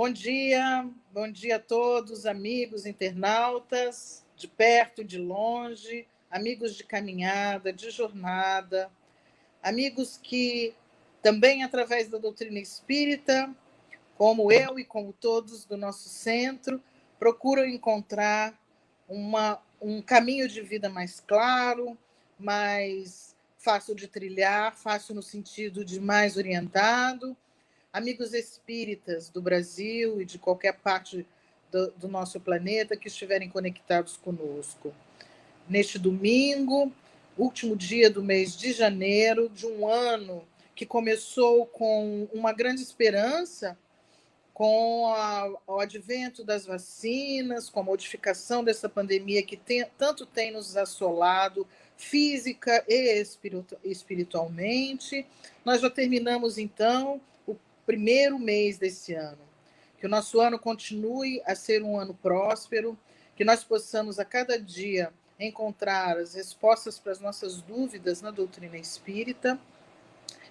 Bom dia a todos, amigos internautas, de perto, de longe, amigos de caminhada, de jornada, amigos que também, através da doutrina espírita, como eu e como todos do nosso centro, procuram encontrar um caminho de vida mais claro, mais fácil de trilhar, fácil no sentido de mais orientado. Amigos espíritas do Brasil e de qualquer parte do nosso planeta que estiverem conectados conosco. Neste domingo, último dia do mês de janeiro, de um ano que começou com uma grande esperança, com o advento das vacinas, com a modificação dessa pandemia que tanto tem nos assolado, física e espiritualmente. Nós já terminamos, então, primeiro mês desse ano. Que o nosso ano continue a ser um ano próspero, que nós possamos a cada dia encontrar as respostas para as nossas dúvidas na doutrina espírita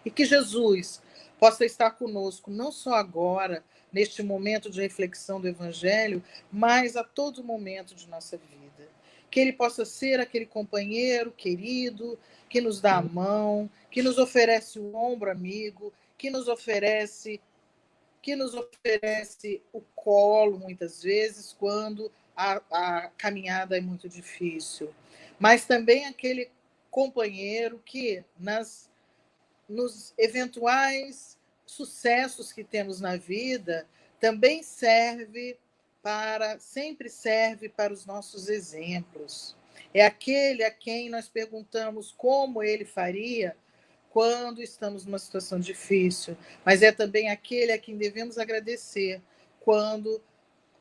e que Jesus possa estar conosco não só agora, neste momento de reflexão do Evangelho, mas a todo momento de nossa vida. Que ele possa ser aquele companheiro querido que nos dá a mão, que nos oferece o ombro amigo, que nos oferece o colo, muitas vezes, quando a caminhada é muito difícil. Mas também aquele companheiro que, nos eventuais sucessos que temos na vida, também sempre serve para os nossos exemplos. É aquele a quem nós perguntamos como ele faria quando estamos numa situação difícil, mas é também aquele a quem devemos agradecer quando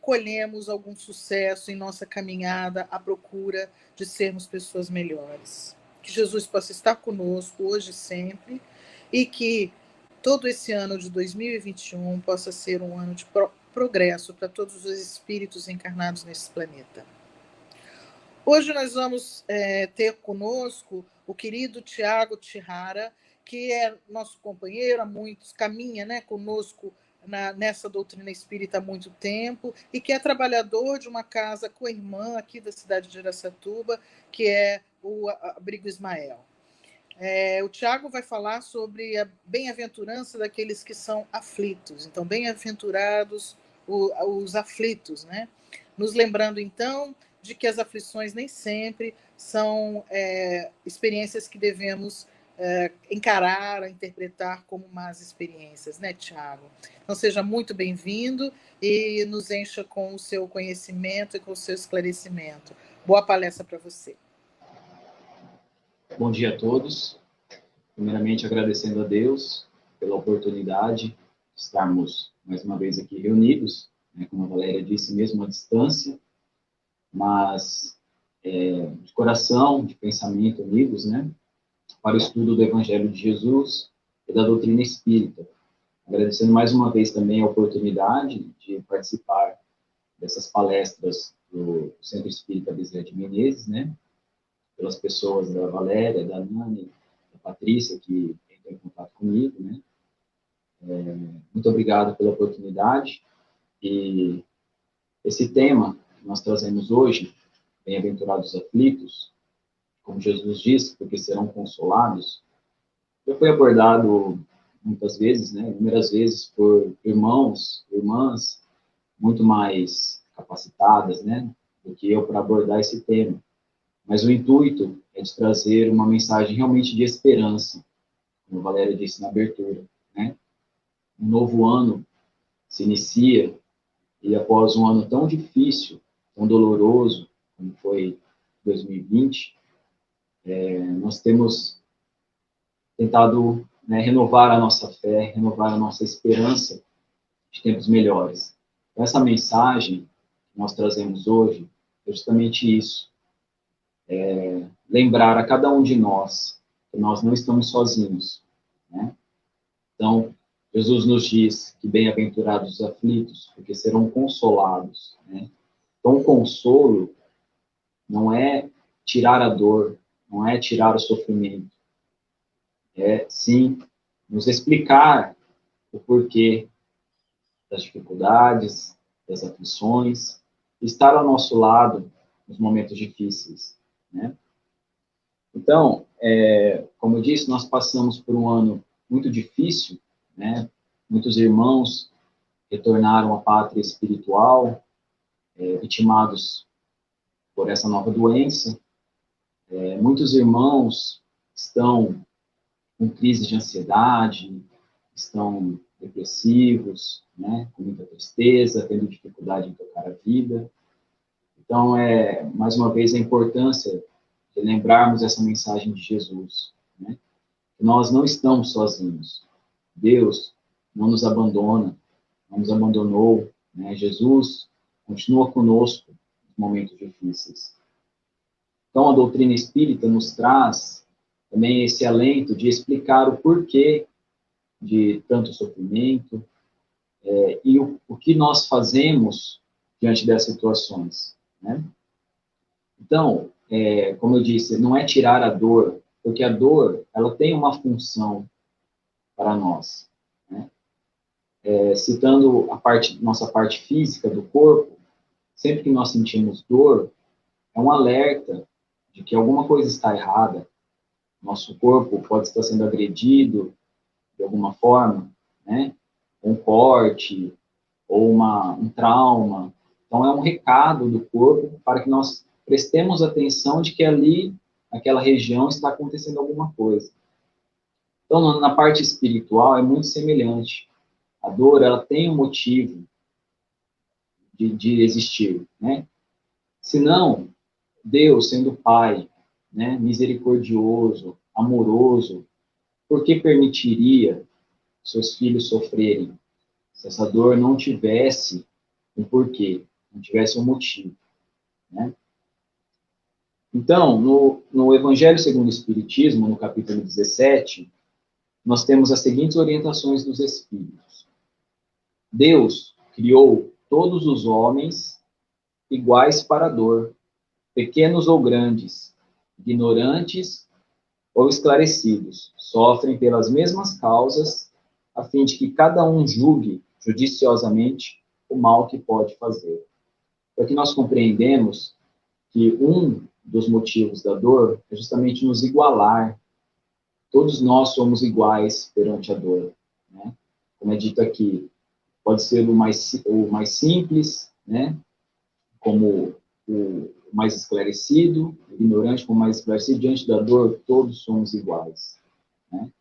colhemos algum sucesso em nossa caminhada à procura de sermos pessoas melhores. Que Jesus possa estar conosco hoje e sempre, e que todo esse ano de 2021 possa ser um ano de progresso para todos os espíritos encarnados nesse planeta. Hoje nós vamos ter conosco o querido Tiago Chihara, que é nosso companheiro há muitos, caminha conosco nessa doutrina espírita há muito tempo, e que é trabalhador de uma casa co-irmã aqui da cidade de Araçatuba, que é o Abrigo Ismael. O Tiago vai falar sobre a bem-aventurança daqueles que são aflitos. Então, bem-aventurados os aflitos, né? Nos lembrando, então, de que as aflições nem sempre são experiências que devemos encarar, interpretar como más experiências, né, Tiago? Então, seja muito bem-vindo e nos encha com o seu conhecimento e com o seu esclarecimento. Boa palestra para você. Bom dia a todos. Primeiramente, agradecendo a Deus pela oportunidade de estarmos mais uma vez aqui reunidos, né, como a Valéria disse, mesmo à distância, mas de coração, de pensamento unidos, né, para o estudo do Evangelho de Jesus e da doutrina espírita. Agradecendo mais uma vez também a oportunidade de participar dessas palestras do Centro Espírita Bezerra de Menezes, né, pelas pessoas da Valéria, da Nani, da Patrícia, que entrou em contato comigo, né. Muito obrigado pela oportunidade. E esse tema que nós trazemos hoje, bem-aventurados os aflitos, como Jesus disse, porque serão consolados, já foi abordado muitas vezes, né, inúmeras vezes, por irmãos, irmãs, muito mais capacitadas, né, do que eu para abordar esse tema. Mas o intuito é de trazer uma mensagem realmente de esperança, como a Valéria disse na abertura, né. Um novo ano se inicia, e após um ano tão difícil, tão doloroso, como foi 2020, nós temos tentado, né, renovar a nossa fé, renovar a nossa esperança de tempos melhores. Então, essa mensagem que nós trazemos hoje é justamente isso. Lembrar a cada um de nós que nós não estamos sozinhos, né? Então, Jesus nos diz que bem-aventurados os aflitos, porque serão consolados, né? Então, o consolo não é tirar a dor, não é tirar o sofrimento, é, sim, nos explicar o porquê das dificuldades, das aflições, estar ao nosso lado nos momentos difíceis, né? Então, como eu disse, nós passamos por um ano muito difícil, né? Muitos irmãos retornaram à pátria espiritual, vitimados por essa nova doença. Muitos irmãos estão com crise de ansiedade, estão depressivos, né? Com muita tristeza, tendo dificuldade em tocar a vida. Então, mais uma vez, a importância de lembrarmos essa mensagem de Jesus, né? Que nós não estamos sozinhos. Deus não nos abandona, não nos abandonou, né? Jesus continua conosco nos momentos difíceis. Então, a doutrina espírita nos traz também esse alento de explicar o porquê de tanto sofrimento e o que nós fazemos diante dessas situações, né? Então, como eu disse, não é tirar a dor, porque a dor, ela tem uma função para nós, né? Citando nossa parte física do corpo, sempre que nós sentimos dor, é um alerta de que alguma coisa está errada. Nosso corpo pode estar sendo agredido de alguma forma, né? Um corte ou um trauma. Então, é um recado do corpo para que nós prestemos atenção de que ali, naquela região, está acontecendo alguma coisa. Então, na parte espiritual, é muito semelhante. A dor, ela tem um motivo de existir, né? Senão, Deus, sendo Pai, né, misericordioso, amoroso, por que permitiria seus filhos sofrerem se essa dor não tivesse um porquê, não tivesse um motivo, né? Então, no Evangelho segundo o Espiritismo, no capítulo 17, nós temos as seguintes orientações dos Espíritos. Deus criou todos os homens iguais para a dor, pequenos ou grandes, ignorantes ou esclarecidos, sofrem pelas mesmas causas, a fim de que cada um julgue judiciosamente o mal que pode fazer. Para que nós compreendemos que um dos motivos da dor é justamente nos igualar. Todos nós somos iguais perante a dor, né? Como é dito aqui, pode ser o mais simples, né? Como o mais esclarecido, o ignorante como o mais esclarecido. Diante da dor, todos somos iguais, né?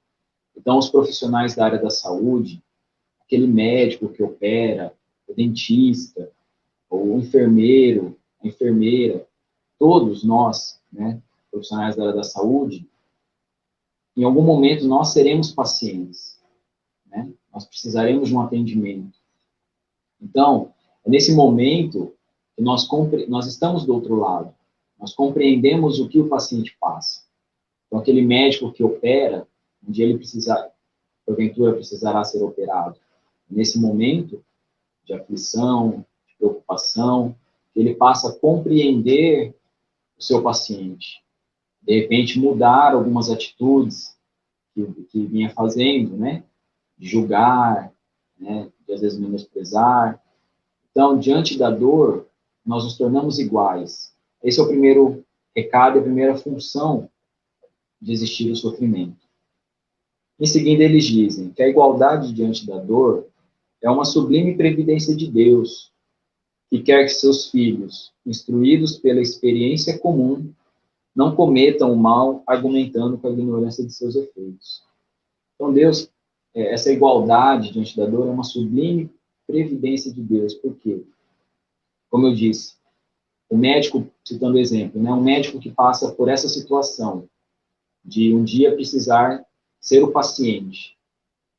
Então, os profissionais da área da saúde, aquele médico que opera, o dentista, ou o enfermeiro, a enfermeira, todos nós, né, profissionais da área da saúde, em algum momento nós seremos pacientes, né? Nós precisaremos de um atendimento. Então, é nesse momento que nós estamos do outro lado, nós compreendemos o que o paciente passa. Então, aquele médico que opera, um dia ele porventura precisará ser operado. Nesse momento de aflição, de preocupação, ele passa a compreender o seu paciente. De repente, mudar algumas atitudes que vinha fazendo, né? De julgar, né? De às vezes menosprezar. Então, diante da dor, nós nos tornamos iguais. Esse é o primeiro recado, a primeira função de existir o sofrimento. Em seguida, eles dizem que a igualdade diante da dor é uma sublime previdência de Deus, que quer que seus filhos, instruídos pela experiência comum, não cometam o mal argumentando com a ignorância de seus efeitos. Então, Deus, essa igualdade diante da dor é uma sublime previdência de Deus. Por quê? Como eu disse, o médico, citando o exemplo, né, um médico que passa por essa situação de um dia precisar ser o paciente,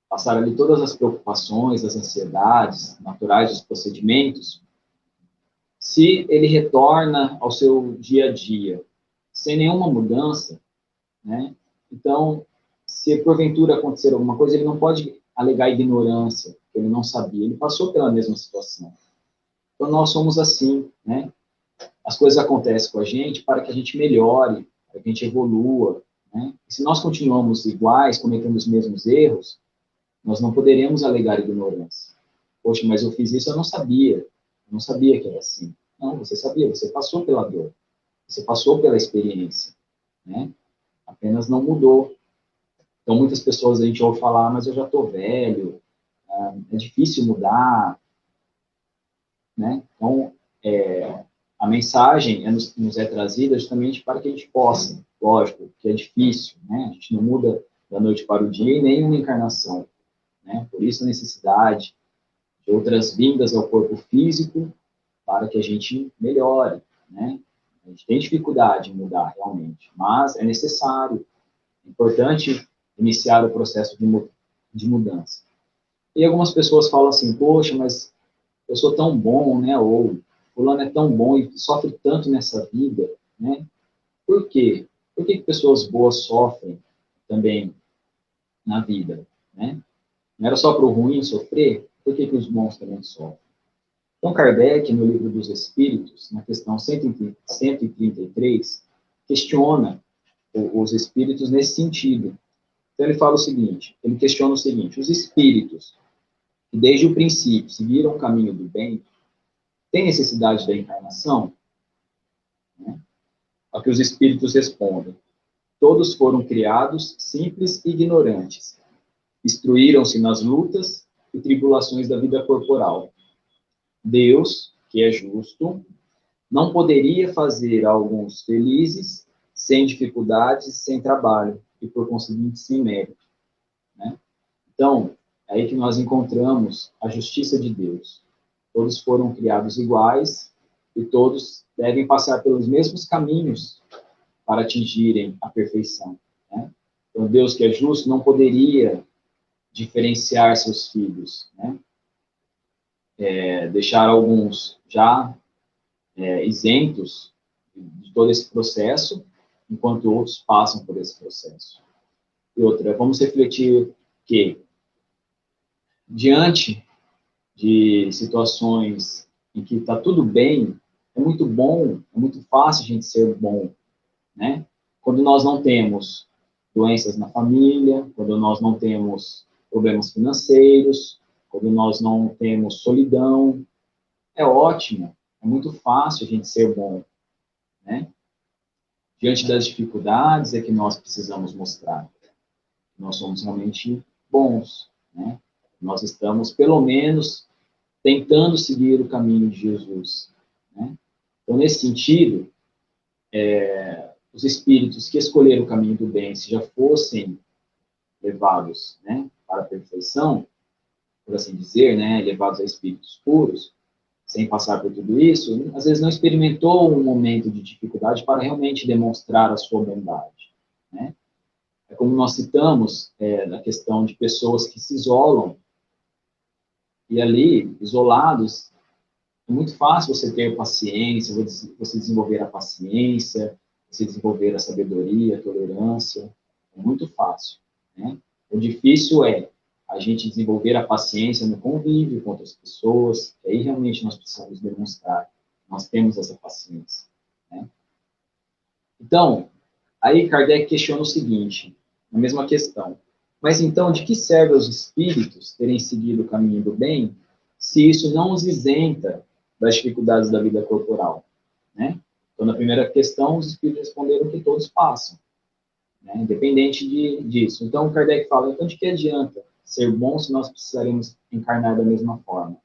passar ali todas as preocupações, as ansiedades naturais dos procedimentos, se ele retorna ao seu dia a dia sem nenhuma mudança, né? Então, se porventura acontecer alguma coisa, ele não pode alegar ignorância, que ele não sabia, ele passou pela mesma situação. Então, nós somos assim, né? As coisas acontecem com a gente para que a gente melhore, para que a gente evolua, né? E se nós continuamos iguais, cometendo os mesmos erros, nós não poderemos alegar ignorância. poxa, mas eu fiz isso, eu não sabia que era assim. Não, você sabia, você passou pela dor, você passou pela experiência, né? Apenas não mudou. Então, muitas pessoas a gente ouve falar, mas eu já estou velho, é difícil mudar, né? Então, a mensagem nos é trazida justamente para que a gente possa, lógico, que é difícil, né? A gente não muda da noite para o dia e nem uma encarnação, né? Por isso a necessidade de outras vindas ao corpo físico para que a gente melhore, né? A gente tem dificuldade em mudar realmente, mas é necessário, é importante iniciar o processo de mudança. E algumas pessoas falam assim, poxa, mas eu sou tão bom, né? Ou fulano é tão bom e sofre tanto nessa vida, né? Por quê? Por que pessoas boas sofrem também na vida, né? Não era só para o ruim sofrer? Por que os bons também sofrem? Então, Kardec, no Livro dos Espíritos, na questão 133, questiona os espíritos nesse sentido. Então, ele fala o seguinte, ele questiona o seguinte, os espíritos que desde o princípio seguiram o caminho do bem, têm necessidade da encarnação? Né? Ao que os espíritos respondem, todos foram criados simples e ignorantes, instruíram-se nas lutas e tribulações da vida corporal. Deus, que é justo, não poderia fazer alguns felizes sem dificuldades, sem trabalho e, por conseguinte, sem mérito. Né? Então, é aí que nós encontramos a justiça de Deus. Todos foram criados iguais e todos devem passar pelos mesmos caminhos para atingirem a perfeição. Né? Então, Deus, que é justo, não poderia diferenciar seus filhos, né? Deixar alguns já isentos de todo esse processo, enquanto outros passam por esse processo. E outra, vamos refletir que, diante de situações em que está tudo bem, é muito bom, é muito fácil a gente ser bom, né? Quando nós não temos doenças na família, quando nós não temos problemas financeiros, quando nós não temos solidão, é ótimo, é muito fácil a gente ser bom, né? Diante das dificuldades é que nós precisamos mostrar que nós somos realmente bons, né? Nós estamos, pelo menos, tentando seguir o caminho de Jesus, né? Então, nesse sentido, os espíritos que escolheram o caminho do bem, se já fossem levados, né, para a perfeição, por assim dizer, né, levados a espíritos puros, sem passar por tudo isso, às vezes não experimentou um momento de dificuldade para realmente demonstrar a sua bondade, né? É como nós citamos na questão de pessoas que se isolam, e ali, isolados, é muito fácil você ter paciência, você desenvolver a paciência, você desenvolver a sabedoria, a tolerância, é muito fácil, né? O difícil é a gente desenvolver a paciência no convívio com outras pessoas, que aí realmente nós precisamos demonstrar que nós temos essa paciência, né? Então, aí Kardec questiona o seguinte, a mesma questão, mas então de que serve aos espíritos terem seguido o caminho do bem, se isso não os isenta das dificuldades da vida corporal, né? Então, na primeira questão, os espíritos responderam que todos passam, né? Independente disso. Então, Kardec fala, então de que adianta ser bom se nós precisaremos encarnar da mesma forma?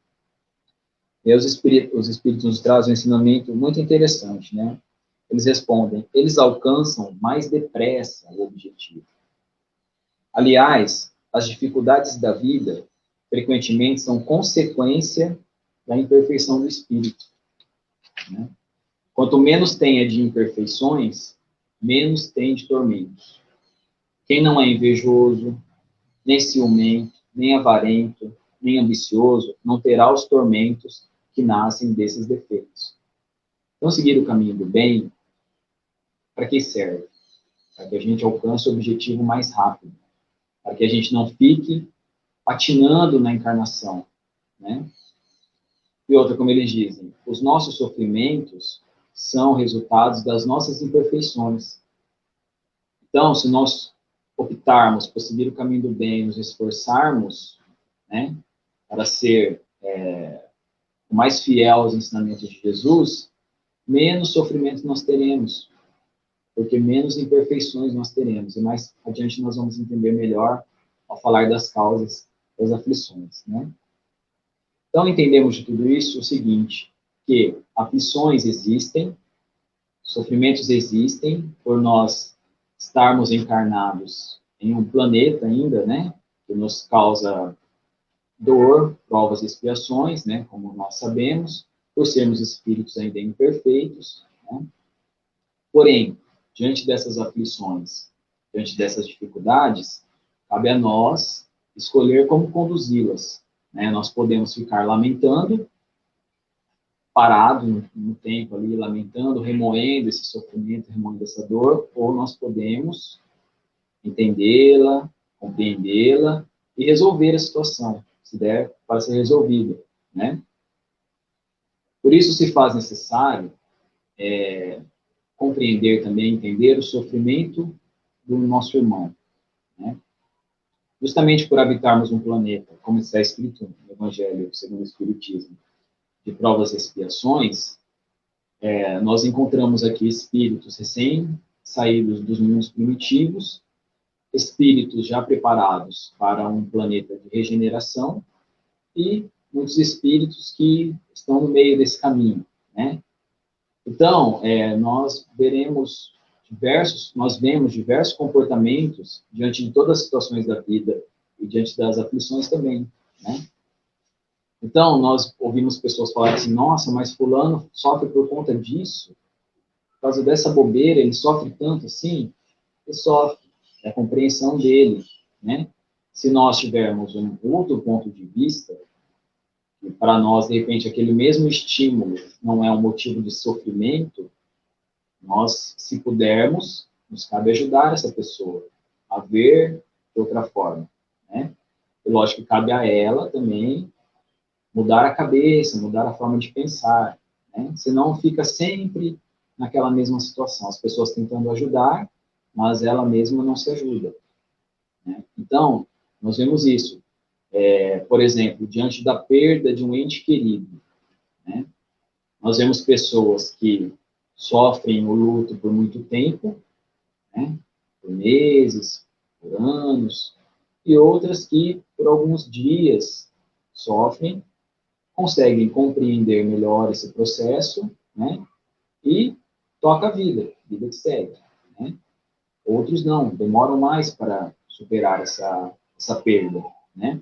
E aí os espíritos nos trazem um ensinamento muito interessante, né? Eles respondem, eles alcançam mais depressa o objetivo. Aliás, as dificuldades da vida frequentemente são consequência da imperfeição do espírito, né? Quanto menos tenha de imperfeições, menos tem de tormentos. Quem não é invejoso, nem ciumento, nem avarento, nem ambicioso, não terá os tormentos que nascem desses defeitos. Então, seguir o caminho do bem, para que serve? Para que a gente alcance o objetivo mais rápido, para que a gente não fique patinando na encarnação, né? E outra, como eles dizem, os nossos sofrimentos são resultados das nossas imperfeições. Então, se nós optarmos por seguir o caminho do bem, nos esforçarmos, né, para ser mais fiel aos ensinamentos de Jesus, menos sofrimento nós teremos, porque menos imperfeições nós teremos. E mais adiante nós vamos entender melhor ao falar das causas das aflições, né? Então, entendemos de tudo isso o seguinte, que aflições existem, sofrimentos existem, por nós estarmos encarnados em um planeta ainda, né, que nos causa dor, provas e expiações, né, como nós sabemos, por sermos espíritos ainda imperfeitos, né? Porém, diante dessas aflições, diante dessas dificuldades, cabe a nós escolher como conduzi-las, né? Nós podemos ficar lamentando, parado no tempo ali, lamentando, remoendo esse sofrimento, remoendo essa dor, ou nós podemos entendê-la, compreendê-la e resolver a situação, se der para ser resolvida, né? Por isso se faz necessário compreender também, entender o sofrimento do nosso irmão, né? Justamente por habitarmos um planeta, como está escrito no Evangelho segundo o Espiritismo, de provas e expiações, nós encontramos aqui espíritos recém-saídos dos mundos primitivos, espíritos já preparados para um planeta de regeneração e muitos espíritos que estão no meio desse caminho, né? Então, nós vemos diversos comportamentos diante de todas as situações da vida e diante das aflições também, né? Então, nós ouvimos pessoas falarem assim, nossa, mas fulano sofre por conta disso, por causa dessa bobeira, ele sofre tanto assim, ele sofre, é a compreensão dele, né? Se nós tivermos um outro ponto de vista, e para nós, de repente, aquele mesmo estímulo não é um motivo de sofrimento, nós, se pudermos, nos cabe ajudar essa pessoa a ver de outra forma, né? E lógico que cabe a ela também mudar a cabeça, mudar a forma de pensar, né? Senão fica sempre naquela mesma situação, as pessoas tentando ajudar, mas ela mesma não se ajuda, né? Então, nós vemos isso, por exemplo, diante da perda de um ente querido, né? Nós vemos pessoas que sofrem o luto por muito tempo, né? Por meses, por anos, e outras que, por alguns dias, sofrem, conseguem compreender melhor esse processo, né? E toca a vida que segue, né? Outros não, demoram mais para superar essa perda, né?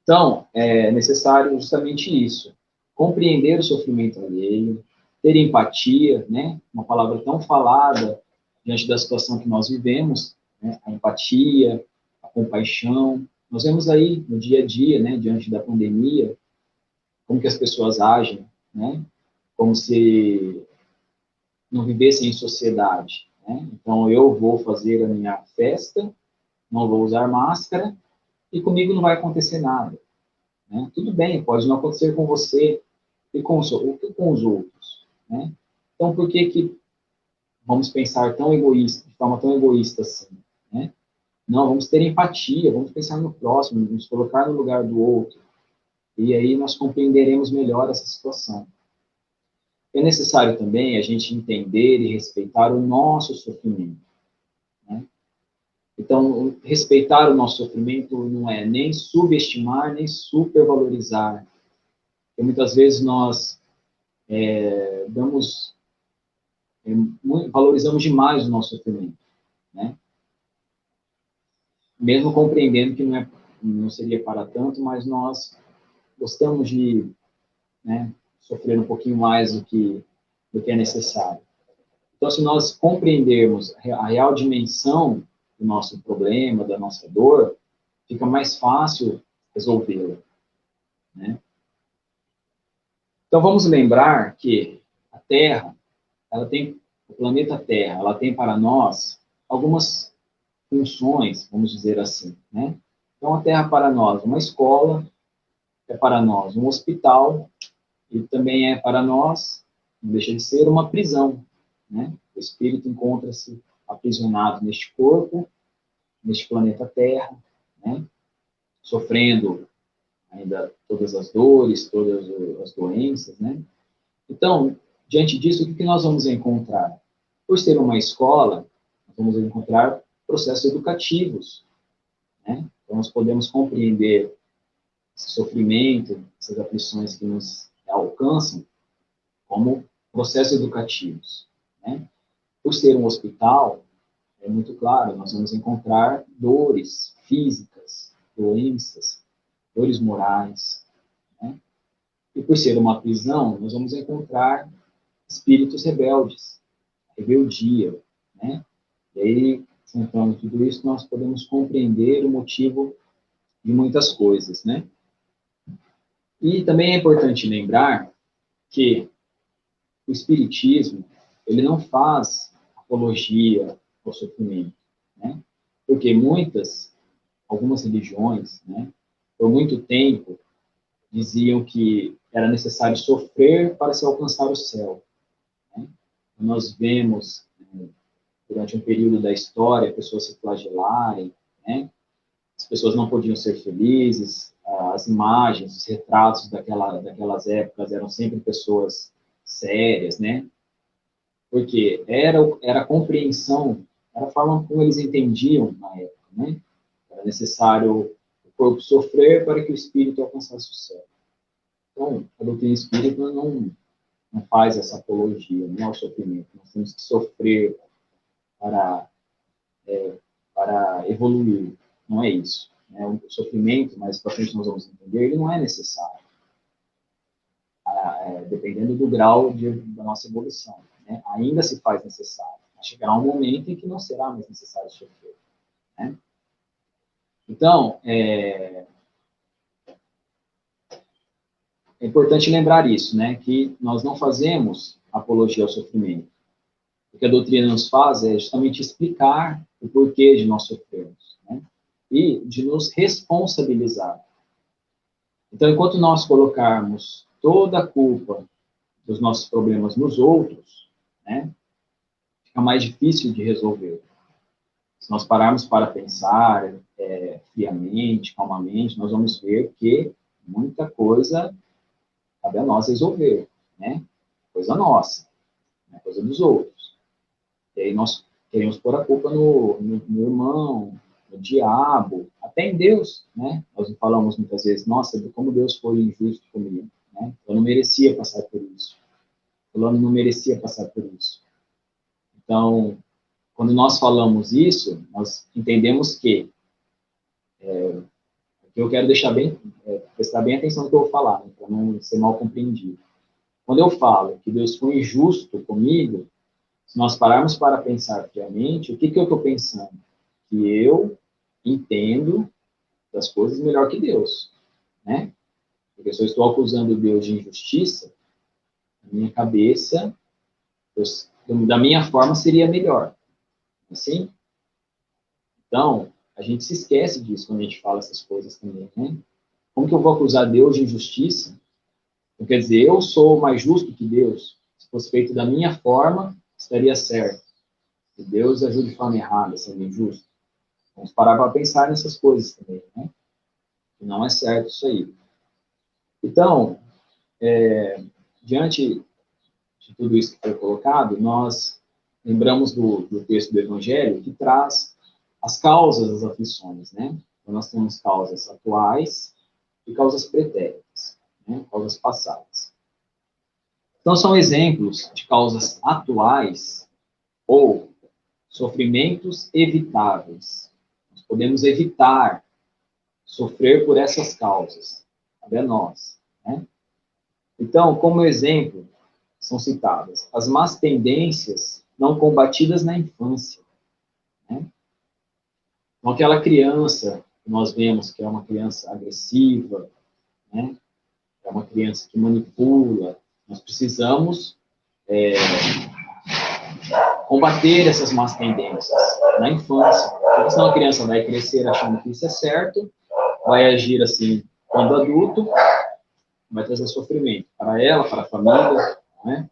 Então, é necessário justamente isso, compreender o sofrimento alheio, ter empatia, né? Uma palavra tão falada diante da situação que nós vivemos, né? A empatia, a compaixão. Nós vemos aí no dia a dia, né? Diante da pandemia, como que as pessoas agem, né? Como se não vivessem em sociedade, né? Então, eu vou fazer a minha festa, não vou usar máscara, e comigo não vai acontecer nada, né? Tudo bem, pode não acontecer com você e com os outros, né? Então, por que vamos pensar tão egoísta, de forma tão egoísta assim, né? Não, vamos ter empatia, vamos pensar no próximo, nos colocar no lugar do outro, e aí nós compreenderemos melhor essa situação. É necessário também a gente entender e respeitar o nosso sofrimento, né? Então, respeitar o nosso sofrimento não é nem subestimar, nem supervalorizar. Porque muitas vezes nós valorizamos demais o nosso sofrimento, né? Mesmo compreendendo que não seria para tanto, mas nós gostamos de, né, sofrer um pouquinho mais do que é necessário. Então, se nós compreendermos a real dimensão do nosso problema, da nossa dor, fica mais fácil resolvê-la, né? Então, vamos lembrar que a Terra, o planeta Terra, ela tem para nós algumas funções, vamos dizer assim, né? Então, a Terra para nós uma escola, é para nós um hospital, e também é para nós, não deixa de ser, uma prisão, né? O espírito encontra-se aprisionado neste corpo, neste planeta Terra, né? Sofrendo ainda todas as dores, todas as doenças, né? Então, diante disso, o que nós vamos encontrar? Por ser uma escola, nós vamos encontrar processos educativos, né? Então, nós podemos compreender esse sofrimento, essas aflições que nos alcançam, como processos educativos, né? Por ser um hospital, é muito claro, nós vamos encontrar dores físicas, doenças, dores morais, né? E por ser uma prisão, nós vamos encontrar espíritos rebeldes, rebeldia, né? E aí, juntando tudo isso, nós podemos compreender o motivo de muitas coisas, né? E também é importante lembrar que o espiritismo, ele não faz apologia ao sofrimento, né? Porque algumas religiões, né, por muito tempo, diziam que era necessário sofrer para se alcançar o céu, né? Nós vemos, durante um período da história, pessoas se flagelarem, né? As pessoas não podiam ser felizes, as imagens, os retratos daquelas épocas eram sempre pessoas sérias, né? Porque era a compreensão, era a forma como eles entendiam na época, né? Era necessário o corpo sofrer para que o espírito alcançasse o céu. Então, a doutrina espírita não faz essa apologia, né, ao sofrimento. Nós temos que sofrer para evoluir. Não é isso. Né? O sofrimento, mais para frente nós vamos entender, ele não é necessário. Dependendo do grau da nossa evolução, né? Ainda se faz necessário. Mas chegará um momento em que não será mais necessário sofrer, né? Então, é importante lembrar isso, né? Que nós não fazemos apologia ao sofrimento. O que a doutrina nos faz é justamente explicar o porquê de nós sofrermos, né? E de nos responsabilizar. Então, enquanto nós colocarmos toda a culpa dos nossos problemas nos outros, né, fica mais difícil de resolver. Se nós pararmos para pensar friamente, calmamente, nós vamos ver que muita coisa cabe a nós resolver, né? Coisa nossa, não é coisa dos outros. E aí nós queremos pôr a culpa no irmão, no diabo, até em Deus, né? Nós falamos muitas vezes, nossa, como Deus foi injusto comigo, né? Eu não merecia passar por isso. Fulano não merecia passar por isso. Então, quando nós falamos isso, nós entendemos que eu quero prestar bem atenção no que eu vou falar, né, para não ser mal compreendido. Quando eu falo que Deus foi injusto comigo, se nós pararmos para pensar friamente, o que eu estou pensando? Que eu entendo das coisas melhor que Deus, né? Porque se eu estou acusando Deus de injustiça, na minha cabeça, da minha forma seria melhor. Assim? Então, a gente se esquece disso quando a gente fala essas coisas também, né? Como que eu vou acusar Deus de injustiça? Então, quer dizer, eu sou mais justo que Deus. Se fosse feito da minha forma, estaria certo. E Deus ajuda de forma errada, sendo injusto. Vamos parar para pensar nessas coisas também, né? Que não é certo isso aí. Então, diante de tudo isso que foi colocado, nós lembramos do texto do Evangelho que traz as causas das aflições, né? Então, nós temos causas atuais e causas pretéritas, né? Causas passadas. Então, são exemplos de causas atuais ou sofrimentos evitáveis. Nós podemos evitar sofrer por essas causas. Cabe a nós, né? Então, como exemplo, são citadas as más tendências não combatidas na infância, né? Então, aquela criança que nós vemos que é uma criança agressiva, né? É uma criança que manipula, nós precisamos combater essas más tendências na infância, porque senão a criança vai crescer achando que isso é certo, vai agir assim quando adulto, vai trazer sofrimento para ela, para a família, né?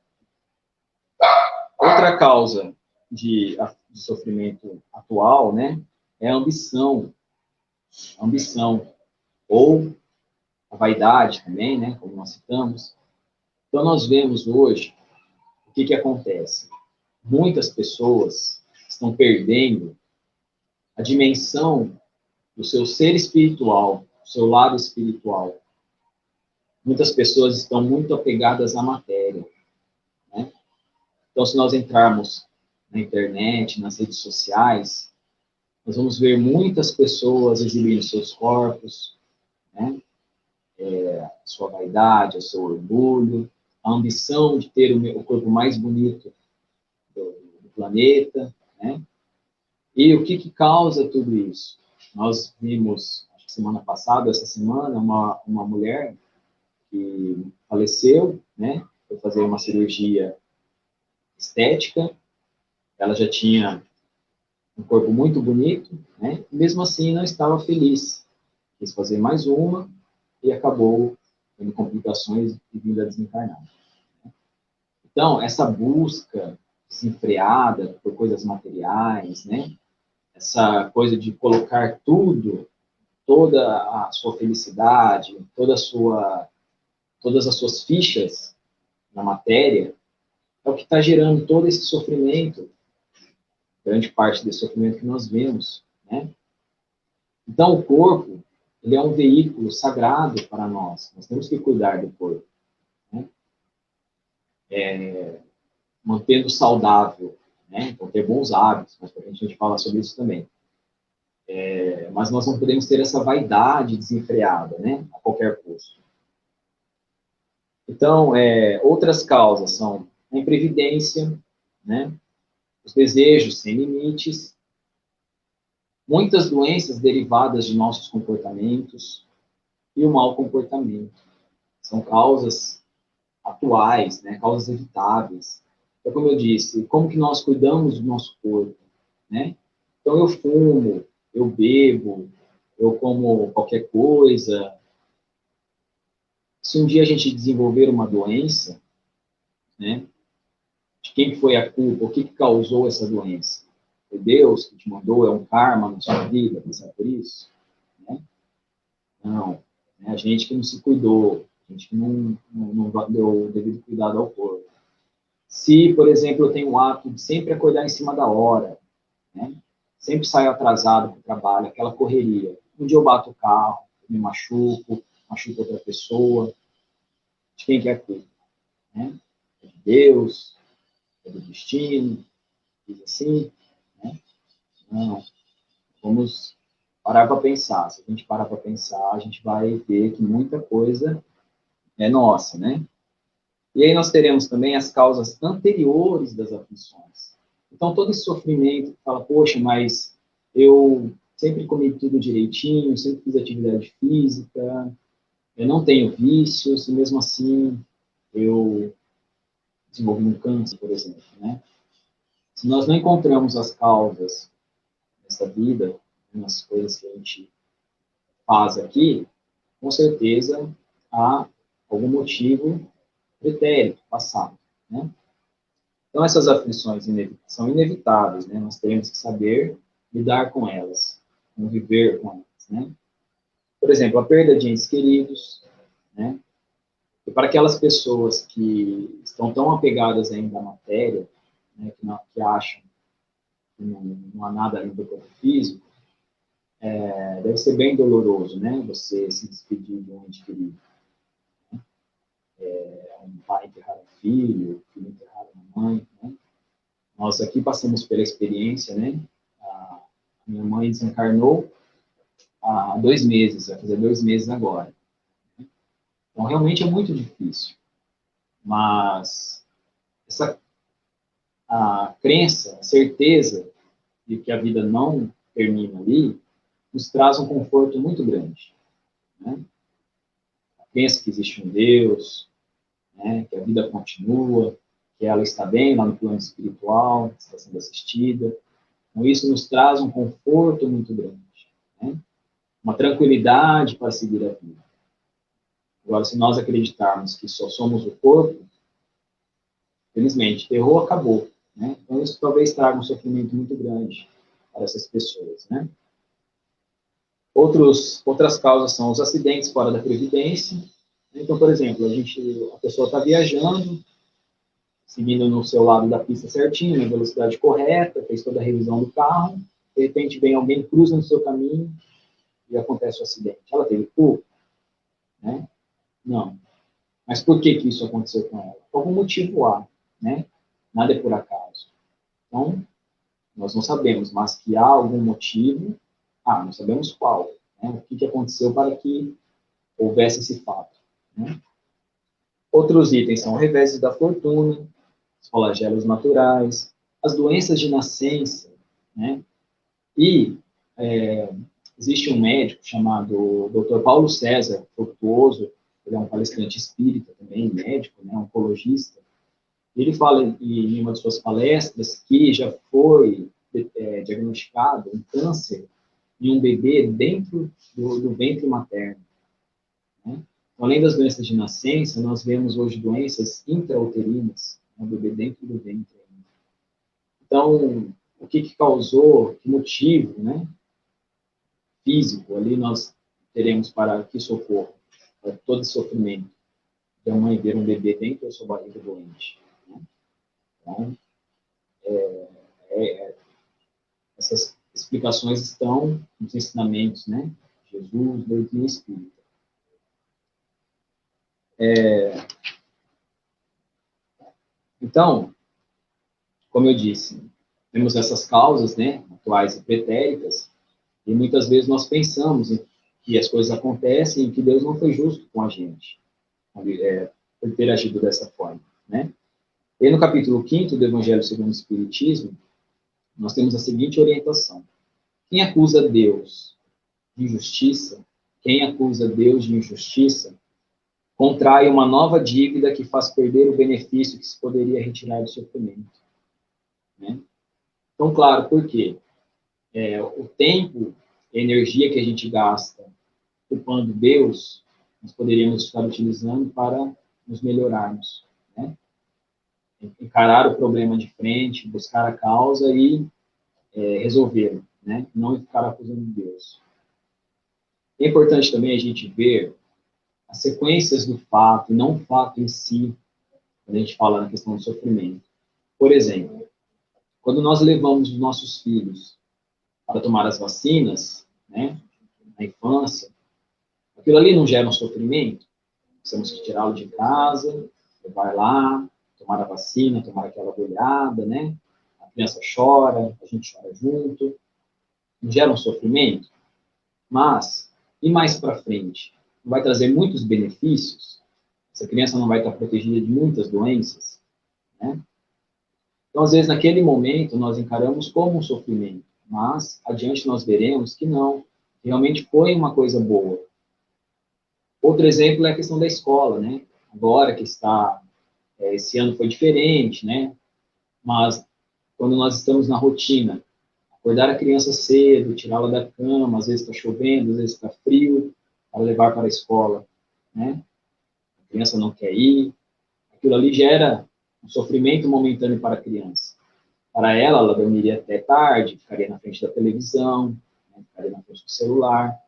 Outra causa de sofrimento atual, né, é a ambição ou a vaidade também, né, como nós citamos. Então, nós vemos hoje o que acontece. Muitas pessoas estão perdendo a dimensão do seu ser espiritual, do seu lado espiritual. Muitas pessoas estão muito apegadas à matéria, né? Então, se nós entrarmos na internet, nas redes sociais, nós vamos ver muitas pessoas exibindo seus corpos, né? A sua vaidade, o seu orgulho, a ambição de ter o corpo mais bonito do planeta, né? E o que causa tudo isso? Nós vimos, acho que semana passada, essa semana, uma mulher que faleceu, né? Foi fazer uma cirurgia estética. Ela já tinha um corpo muito bonito, né? E mesmo assim não estava feliz. Quis fazer mais uma e acabou tendo complicações e vindo a desencarnar. Então, essa busca desenfreada por coisas materiais, né? Essa coisa de colocar tudo, toda a sua felicidade, todas as suas fichas na matéria, é o que está gerando todo esse sofrimento, grande parte desse sofrimento que nós vemos, né? Então, o corpo, ele é um veículo sagrado para nós. Nós temos que cuidar do corpo, né? Mantendo saudável, né? Então, ter bons hábitos, mas a gente fala sobre isso também. Mas nós não podemos ter essa vaidade desenfreada, né? A qualquer custo. Então, outras causas são a imprevidência, né? Os desejos sem limites, muitas doenças derivadas de nossos comportamentos e o mau comportamento. São causas atuais, né? Causas evitáveis. Então, como eu disse, como que nós cuidamos do nosso corpo, né? Então, eu fumo, eu bebo, eu como qualquer coisa. Se um dia a gente desenvolver uma doença, né? De quem foi a culpa, o que causou essa doença? Foi Deus que te mandou? É um karma na sua vida, pensar por isso? Né? Não. É a gente que não se cuidou, a gente que não deu o devido cuidado ao corpo. Se, por exemplo, eu tenho o hábito de sempre acordar em cima da hora, né? Sempre saio atrasado para o trabalho, aquela correria. Um dia eu bato o carro, me machuco outra pessoa. De quem que é a culpa? Né? É de Deus? É do destino? Diz assim? Né? Não. Vamos parar para pensar. Se a gente parar para pensar, a gente vai ver que muita coisa é nossa, né? E aí nós teremos também as causas anteriores das aflições. Então, todo esse sofrimento, que fala, poxa, mas eu sempre comi tudo direitinho, sempre fiz atividade física, eu não tenho vícios, e mesmo assim eu desenvolvi um câncer, por exemplo, né? Se nós não encontramos as causas dessa vida, nas coisas que a gente faz aqui, com certeza há algum motivo pretérito, passado, né? Então, essas aflições são inevitáveis, né? Nós temos que saber lidar com elas, conviver com elas, né? Por exemplo, a perda de entes queridos, né? E para aquelas pessoas que estão tão apegadas ainda à matéria, né? Que acham que não há nada além do corpo físico, deve ser bem doloroso, né? Você se despedir de um ente querido. Um pai enterrar um filho enterrar uma mãe, né? Nós aqui passamos pela experiência, né? A minha mãe desencarnou há 2 meses, vai fazer 2 meses agora. Então, realmente é muito difícil. Mas a crença, a certeza de que a vida não termina ali, nos traz um conforto muito grande, né? A crença que existe um Deus, né? Que a vida continua, que ela está bem lá no plano espiritual, está sendo assistida. Então, isso nos traz um conforto muito grande, né? Uma tranquilidade para seguir a vida. Agora, se nós acreditarmos que só somos o corpo, felizmente, errou, acabou, né? Então, isso talvez traga um sofrimento muito grande para essas pessoas, né? Outras causas são os acidentes fora da previdência. Então, por exemplo, a pessoa está viajando, seguindo no seu lado da pista certinho, na velocidade correta, fez toda a revisão do carro, de repente vem alguém, cruza no seu caminho e acontece o acidente. Ela teve culpa? Né? Não. Mas por que isso aconteceu com ela? Por algum motivo há, né? Nada é por acaso. Então, nós não sabemos, mas que há algum motivo, não sabemos qual. Né? O que aconteceu para que houvesse esse fato. Né? Outros itens são reveses da fortuna, os flagelos naturais, as doenças de nascença, né? E existe um médico chamado Dr. Paulo César Frutuoso, ele é um palestrante espírita também, médico, né, oncologista. Ele fala em uma de suas palestras que já foi diagnosticado um câncer em um bebê dentro do ventre materno. Né? Além das doenças de nascença, nós vemos hoje doenças intrauterinas, né, do bebê dentro do ventre. Então, o que causou, que motivo, né, físico ali nós teremos para que socorro, para todo esse sofrimento de a mãe ver um bebê dentro da sua barriga doente. Né? Então, essas explicações estão nos ensinamentos, né? Jesus, doutrina espírita. Então, como eu disse, temos essas causas, né, atuais e pretéritas, e muitas vezes nós pensamos que as coisas acontecem e que Deus não foi justo com a gente, por ter agido dessa forma, né? E no capítulo 5º do Evangelho segundo o Espiritismo, nós temos a seguinte orientação. Quem acusa Deus de injustiça, quem acusa Deus de injustiça, contrai uma nova dívida que faz perder o benefício que se poderia retirar do sofrimento. Né? Então, claro, por quê? O tempo e a energia que a gente gasta culpando Deus, nós poderíamos estar utilizando para nos melhorarmos. Né? Encarar o problema de frente, buscar a causa e resolvê-lo, né? Não ficar acusando Deus. É importante também a gente ver as sequências do fato, não o fato em si, quando a gente fala na questão do sofrimento. Por exemplo, quando nós levamos os nossos filhos para tomar as vacinas, né, na infância, aquilo ali não gera um sofrimento? Temos que tirá-lo de casa, levar lá, tomar a vacina, tomar aquela agulhada, né? A criança chora, a gente chora junto. Não gera um sofrimento? Mas, e mais para frente? Não vai trazer muitos benefícios? Essa criança não vai estar protegida de muitas doenças? Né? Então, às vezes, naquele momento, nós encaramos como um sofrimento, mas adiante nós veremos que não, realmente foi uma coisa boa. Outro exemplo é a questão da escola, né? Agora que esse ano foi diferente, né? Mas quando nós estamos na rotina, acordar a criança cedo, tirá-la da cama, às vezes está chovendo, às vezes está frio, para levar para a escola, né? A criança não quer ir, aquilo ali gera um sofrimento momentâneo para a criança. Para ela, ela dormiria até tarde, ficaria na frente da televisão, né? Ficaria na frente do celular,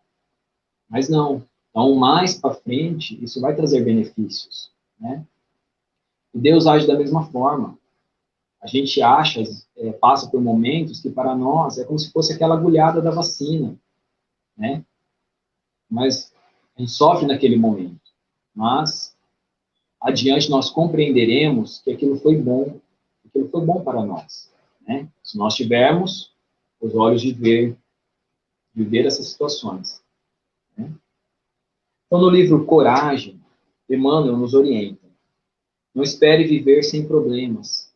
mas não. Então, mais para frente, isso vai trazer benefícios, né? E Deus age da mesma forma. A gente passa por momentos que para nós é como se fosse aquela agulhada da vacina, né? Mas a gente sofre naquele momento. Mas adiante nós compreenderemos que aquilo foi bom para nós, né? Se nós tivermos os olhos de ver essas situações. Né? Então, no livro Coragem, Emmanuel nos orienta. Não espere viver sem problemas,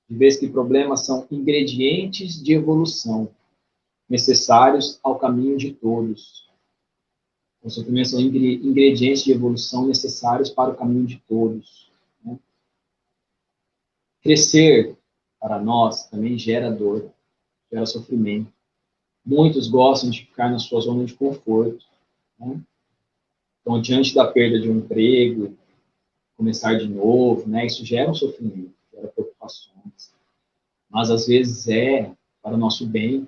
de vez que problemas são ingredientes de evolução, necessários ao caminho de todos. Os sofrimentos são ingredientes de evolução necessários para o caminho de todos. Né? Crescer, para nós, também gera dor, gera sofrimento. Muitos gostam de ficar na sua zona de conforto. Né? Então, diante da perda de um emprego, começar de novo, né? Isso gera um sofrimento, gera preocupações. Mas, às vezes, para o nosso bem,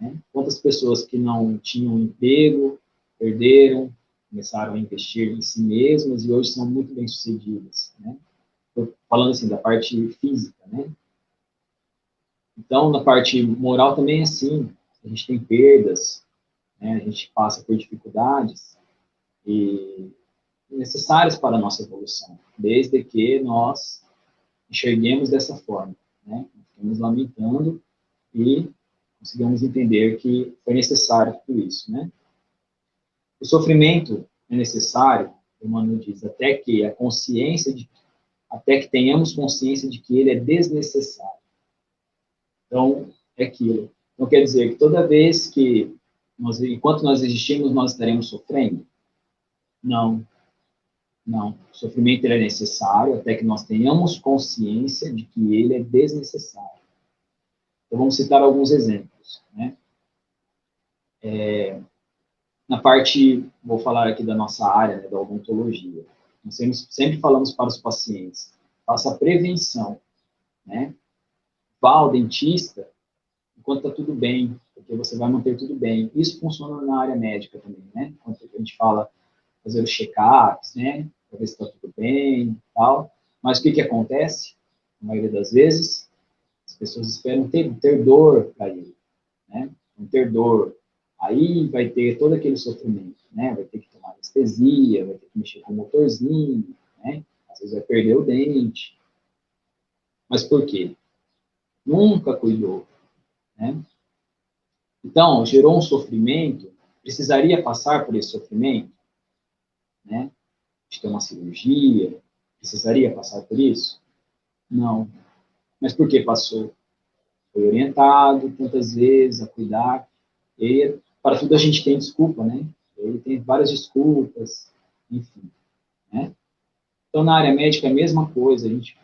né? Quantas pessoas que não tinham emprego, perderam, começaram a investir em si mesmas e hoje são muito bem-sucedidas, né? Tô falando assim da parte física, né? Então, na parte moral também é assim. A gente tem perdas, né? A gente passa por dificuldades e necessárias para a nossa evolução, desde que nós enxerguemos dessa forma, né? Estamos lamentando e conseguimos entender que foi necessário tudo isso, né? O sofrimento é necessário, o Emmanuel diz, até que tenhamos consciência de que ele é desnecessário. Então, é aquilo. Então, quer dizer que toda vez que, enquanto nós existimos, nós estaremos sofrendo? Não, não. O sofrimento ele é necessário até que nós tenhamos consciência de que ele é desnecessário. Então, vamos citar alguns exemplos, né? Na parte, vou falar aqui da nossa área, né, da odontologia. Nós sempre falamos para os pacientes, faça a prevenção, né? Vá ao dentista enquanto está tudo bem, porque você vai manter tudo bem. Isso funciona na área médica também, né? Quando a gente fala fazer os check-ups, né? Para ver se está tudo bem e tal. Mas o que acontece? Na maioria das vezes, as pessoas esperam ter dor para ir, né? Não ter dor. Aí vai ter todo aquele sofrimento, né? Vai ter que tomar anestesia, vai ter que mexer com o motorzinho, né? Às vezes vai perder o dente. Mas por quê? Nunca cuidou, né? Então, gerou um sofrimento, precisaria passar por esse sofrimento, né? De ter uma cirurgia, precisaria passar por isso? Não. Mas por que passou? Foi orientado tantas vezes a cuidar, e para tudo a gente tem desculpa, né? Ele tem várias desculpas, enfim, né? Então, na área médica é a mesma coisa, a gente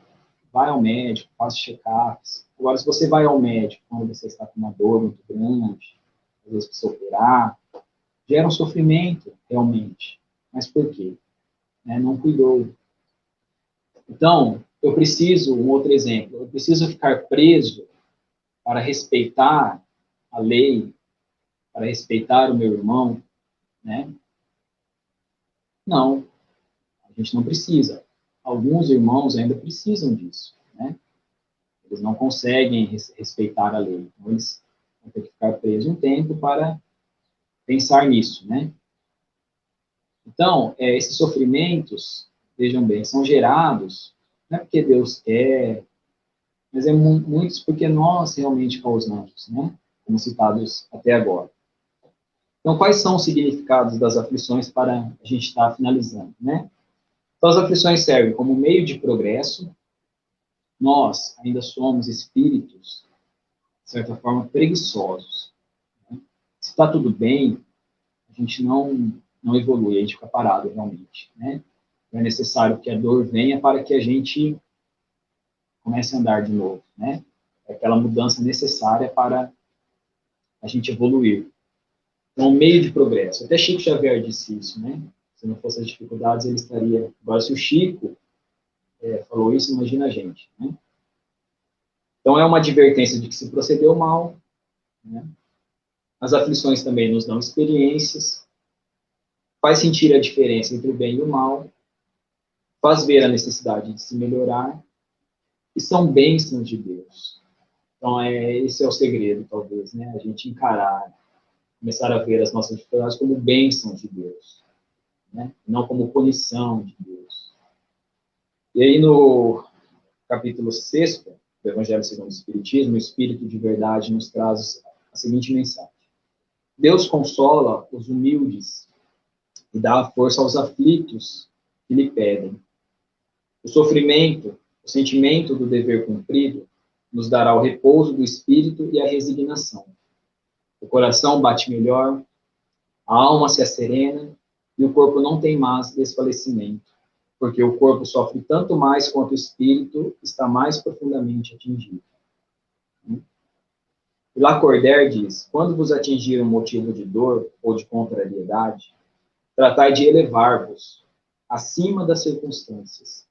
vai ao médico, faz check-ups. Agora, se você vai ao médico quando você está com uma dor muito grande, às vezes precisa operar, gera um sofrimento, realmente. Mas por quê? Né? Não cuidou. Então, eu preciso, um outro exemplo, eu preciso ficar preso para respeitar a lei, para respeitar o meu irmão, né? Não, a gente não precisa. Alguns irmãos ainda precisam disso, né? Eles não conseguem respeitar a lei. Então, eles vão ter que ficar presos um tempo para pensar nisso, né? Então, esses sofrimentos, vejam bem, são gerados, não é porque Deus quer, mas é muitos porque nós realmente causamos, né? Como citados até agora. Então, quais são os significados das aflições para a gente estar finalizando, né? Então, as aflições servem como meio de progresso. Nós ainda somos espíritos, de certa forma, preguiçosos. Né? Se está tudo bem, a gente não evolui, a gente fica parado realmente, né? É necessário que a dor venha para que a gente comece a andar de novo, né? É aquela mudança necessária para a gente evoluir. Então, um meio de progresso. Até Chico Xavier disse isso, né? Se não fosse as dificuldades, ele estaria... Agora, se o Chico falou isso, imagina a gente, né? Então, é uma advertência de que se procedeu mal, né? As aflições também nos dão experiências, faz sentir a diferença entre o bem e o mal, faz ver a necessidade de se melhorar, e são bênçãos de Deus. Então, esse é o segredo, talvez, né? A gente encarar, começar a ver as nossas dificuldades como bênçãos de Deus, né? Não como punição de Deus. E aí, no capítulo 6 do Evangelho segundo o Espiritismo, o Espírito de Verdade nos traz a seguinte mensagem. Deus consola os humildes e dá força aos aflitos que lhe pedem. O sofrimento, o sentimento do dever cumprido, nos dará o repouso do espírito e a resignação. O coração bate melhor, a alma se asserena e o corpo não tem mais desfalecimento, porque o corpo sofre tanto mais quanto o espírito está mais profundamente atingido. E Lacordaire diz, quando vos atingir um motivo de dor ou de contrariedade, tratai de elevar-vos acima das circunstâncias.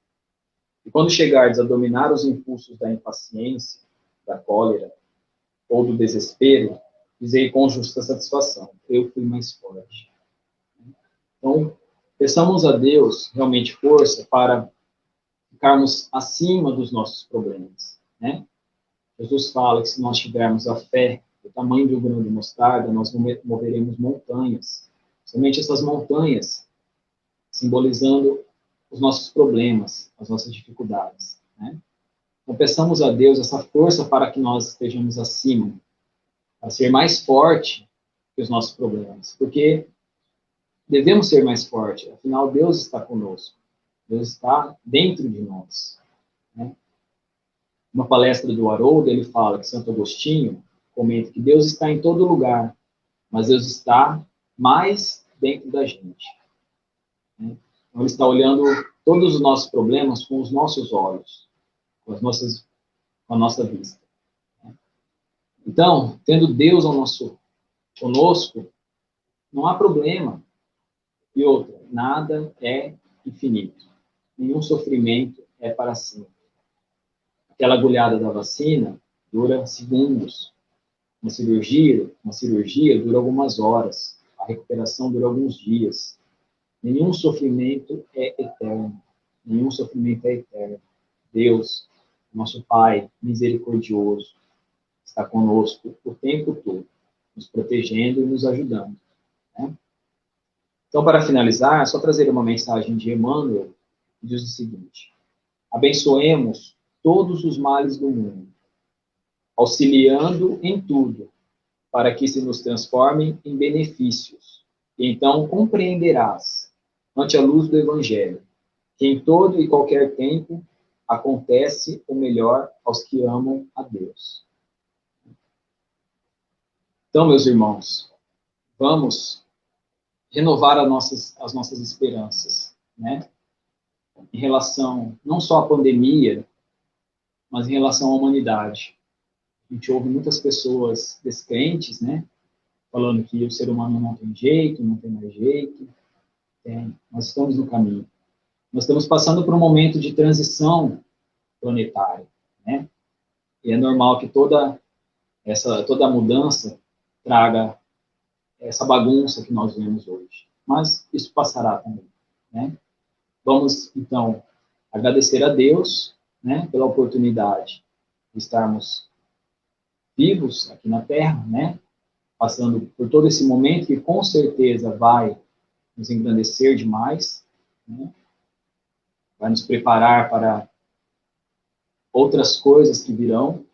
E quando chegardes a dominar os impulsos da impaciência, da cólera ou do desespero, dizer com justa satisfação, eu fui mais forte. Então, peçamos a Deus realmente força para ficarmos acima dos nossos problemas, né? Jesus fala que se nós tivermos a fé do tamanho de um grão de mostarda, nós moveremos montanhas. Somente essas montanhas simbolizando os nossos problemas, as nossas dificuldades, né? Então, peçamos a Deus essa força para que nós estejamos acima, para ser mais forte que os nossos problemas, porque devemos ser mais fortes, afinal Deus está conosco, Deus está dentro de nós, né? Uma palestra do Haroldo, ele fala que Santo Agostinho comenta que Deus está em todo lugar, mas Deus está mais dentro da gente, né? Então, ele está olhando todos os nossos problemas com os nossos olhos, com a nossa vista. Então, tendo Deus conosco, não há problema. E outra, nada é infinito. Nenhum sofrimento é para sempre. Aquela agulhada da vacina dura segundos. Uma cirurgia dura algumas horas. A recuperação dura alguns dias. Nenhum sofrimento é eterno. Nenhum sofrimento é eterno. Deus, nosso Pai misericordioso, está conosco o tempo todo, nos protegendo e nos ajudando, né? Então, para finalizar, só trazer uma mensagem de Emmanuel, que diz o seguinte: abençoemos todos os males do mundo, auxiliando em tudo, para que se nos transformem em benefícios. E então compreenderás, ante a luz do Evangelho, que em todo e qualquer tempo acontece o melhor aos que amam a Deus. Então, meus irmãos, vamos renovar as nossas esperanças, né? Em relação não só à pandemia, mas em relação à humanidade. A gente ouve muitas pessoas descrentes, né? Falando que o ser humano não tem jeito, não tem mais jeito. Tem. Nós estamos no caminho. Nós estamos passando por um momento de transição planetária, né? E é normal que toda mudança traga essa bagunça que nós vemos hoje. Mas isso passará também, né? Vamos, então, agradecer a Deus, né, pela oportunidade de estarmos vivos aqui na Terra, né? Passando por todo esse momento que com certeza vai nos engrandecer demais, né? Vai nos preparar para outras coisas que virão,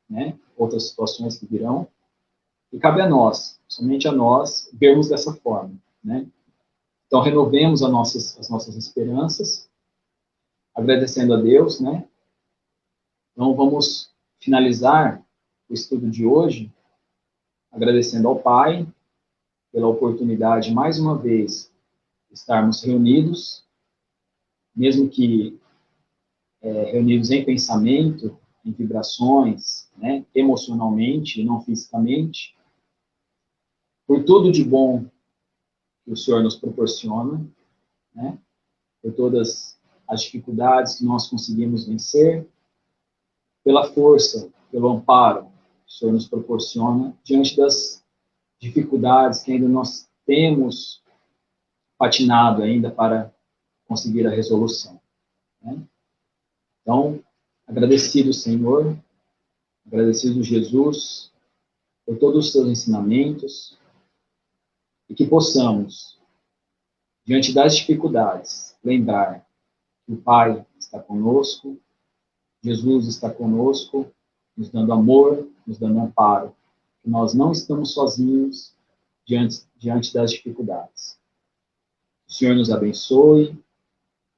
né? Outras situações que virão. E cabe a nós, somente a nós, vermos dessa forma, né? Então, renovemos as nossas esperanças, agradecendo a Deus, né? Então, vamos finalizar o estudo de hoje agradecendo ao Pai pela oportunidade, mais uma vez, de estarmos reunidos, mesmo que reunidos em pensamento, em vibrações, né? Emocionalmente e não fisicamente, por tudo de bom que o Senhor nos proporciona, né? Por todas as dificuldades que nós conseguimos vencer, pela força, pelo amparo que o Senhor nos proporciona diante das dificuldades que ainda nós temos patinado ainda para conseguir a resolução, né? Então, agradecido, Senhor, agradecido, Jesus, por todos os seus ensinamentos e que possamos, diante das dificuldades, lembrar que o Pai está conosco, Jesus está conosco, nos dando amor, nos dando amparo, que nós não estamos sozinhos diante das dificuldades. O Senhor nos abençoe,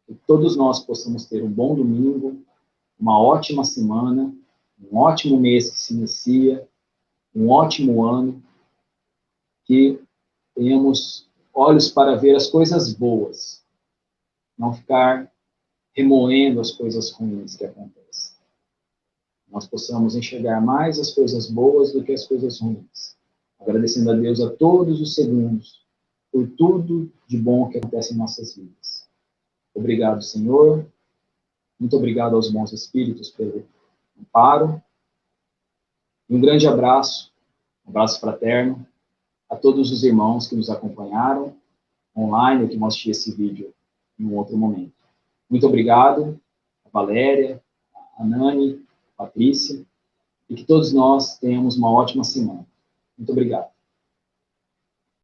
que todos nós possamos ter um bom domingo, uma ótima semana, um ótimo mês que se inicia, um ótimo ano, que tenhamos olhos para ver as coisas boas, não ficar remoendo as coisas ruins que acontecem. Nós possamos enxergar mais as coisas boas do que as coisas ruins, agradecendo a Deus a todos os segundos por tudo de bom que acontece em nossas vidas. Obrigado, Senhor. Muito obrigado aos bons espíritos pelo amparo. Um grande abraço Um abraço fraterno a todos os irmãos que nos acompanharam online ou que vão assistir esse vídeo em um outro momento. Muito obrigado, a Valéria, a Nani, a Patrícia, e que todos nós tenhamos uma ótima semana. Muito obrigado.